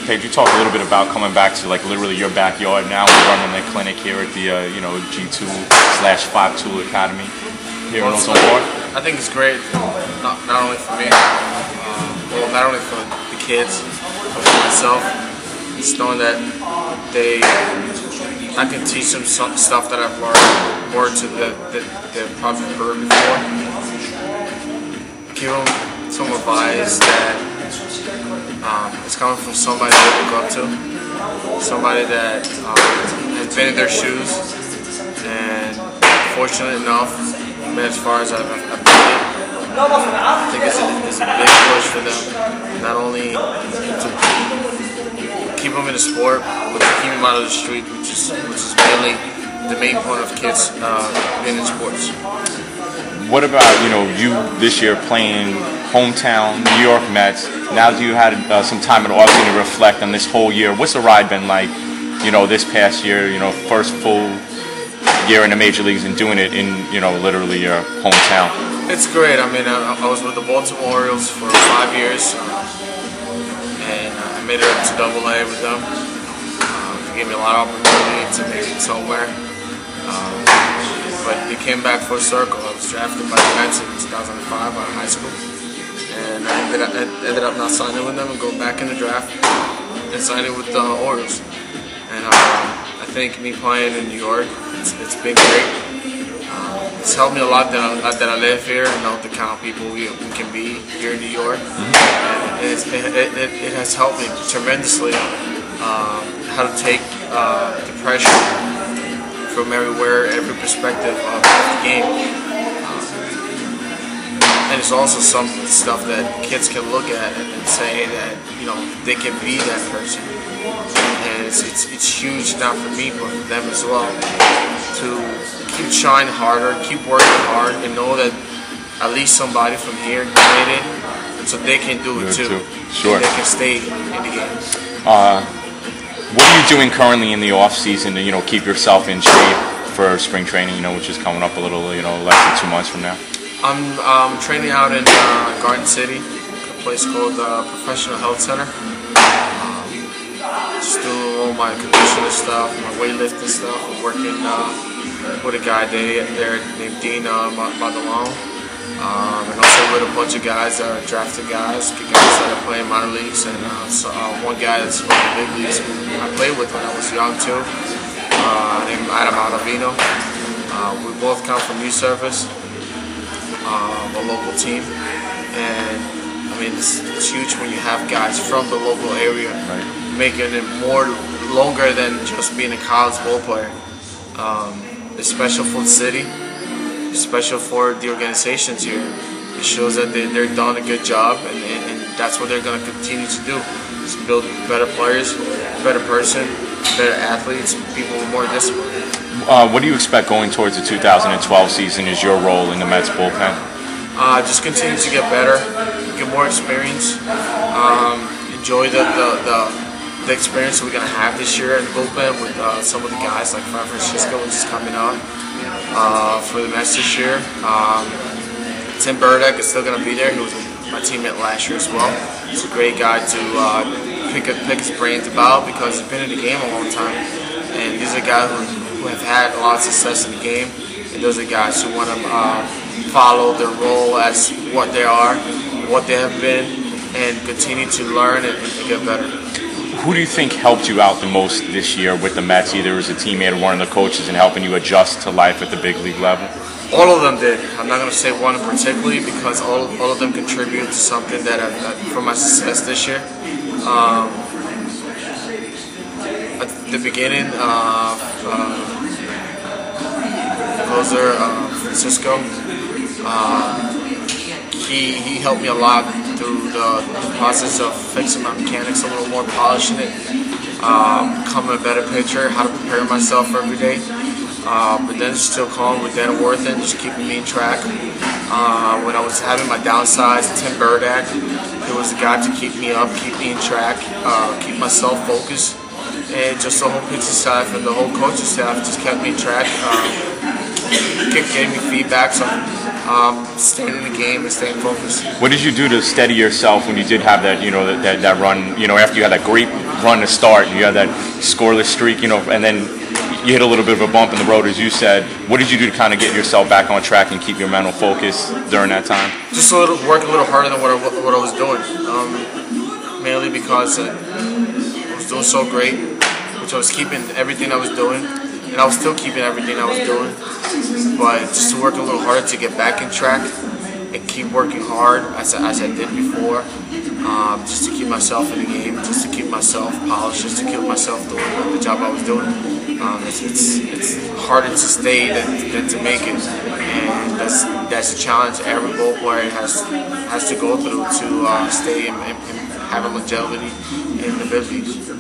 Pedro, you talked a little bit about coming back to like literally your backyard now and running the clinic here at the G2/5 Academy here in Ozone Park. I think it's great, not only for me, well, not only for the kids, but for myself. It's knowing that I can teach them some stuff that I've learned more to they've probably heard before. Give them some advice that is coming from somebody they look up to, somebody that has been in their shoes, and fortunate enough, as far as I've made it, I think it's a big push for them, not only to keep them in the sport, but to keep them out of the street, which is mainly the main point of kids being in sports. What about you this year playing hometown New York Mets? Now that you had some time in the offseason to reflect on this whole year, what's the ride been like? This past year, first full year in the major leagues and doing it in literally your hometown. It's great. I mean, I was with the Baltimore Orioles for 5 years, and I made it up to AA with them. It gave me a lot of opportunity to make it somewhere. But it came back full circle. I was drafted by the Mets in 2005 out of high school, and I ended up not signing with them and going back in the draft and signing with the Orioles. And I think me playing in New York, it's been great. It's helped me a lot that I live here and know the kind of people we can be here in New York. And it has helped me tremendously how to take depression from everywhere, every perspective of the game. And it's also some stuff that kids can look at and say that they can be that person. And it's huge, not for me, but for them as well, to keep trying harder, keep working hard, and know that at least somebody from here made it, and so they can do it too. Sure. They can stay in the game. What are you doing currently in the off season to keep yourself in shape for spring training? Which is coming up a little less than 2 months from now. I'm training out in Garden City, a place called Professional Health Center. Just doing all my conditioning stuff, my weightlifting stuff. I'm working with a guy there named Dean Madalone, and also with a bunch of guys that are drafted guys that are playing minor leagues, and one guy that's in the big leagues who I played with when I was young too, named Adam. We both come from New Service, a local team, and I mean it's huge when you have guys from the local area, making it more longer than just being a college ball player. It's special for the city, it's special for the organizations here. It shows that they're doing a good job, and that's what they're going to continue to do, is build better players, better person, better athletes, people with more discipline. What do you expect going towards the 2012 season as your role in the Mets bullpen? Just continue to get better, get more experience, enjoy the experience we're going to have this year in the bullpen with some of the guys like Francisco, which is coming on for the Mets this year. Tim Burdick is still going to be there. He was my teammate last year as well. He's a great guy to pick his brains about because he's been in the game a long time. And these are guys who have had a lot of success in the game. And those are guys who want to follow their role as what they are, what they have been, and continue to learn and get better. Who do you think helped you out the most this year with the Mets, either as a teammate or one of the coaches, in helping you adjust to life at the big league level? All of them did. I'm not going to say one particularly because all of them contribute to something that for my success this year. At the beginning, closer Francisco, he helped me a lot through the process of fixing my mechanics a little more, polishing it, becoming a better pitcher, how to prepare myself for every day. But then still calling with Dan Worthen, just keeping me in track. When I was having my downsides, Tim Burdick, he was the guy to keep me up, keep me in track, keep myself focused. And just the whole pitching staff and the whole coaching staff just kept me in track, gave me feedback on staying in the game and staying focused. What did you do to steady yourself when you did have that, that run, after you had that great run to start, and you had that scoreless streak, and then you hit a little bit of a bump in the road, as you said. What did you do to kind of get yourself back on track and keep your mental focus during that time? Just work a little harder than what I was doing. Mainly because I was doing so great, which I was keeping everything I was doing, and I was still keeping everything I was doing. But just to work a little harder to get back in track and keep working hard as I did before, just to keep myself in the game, just to keep myself polished, just to keep myself doing the job I was doing. It's harder to stay than to make it, and that's a challenge every ball player has to go through to stay and have a longevity in the big leagues.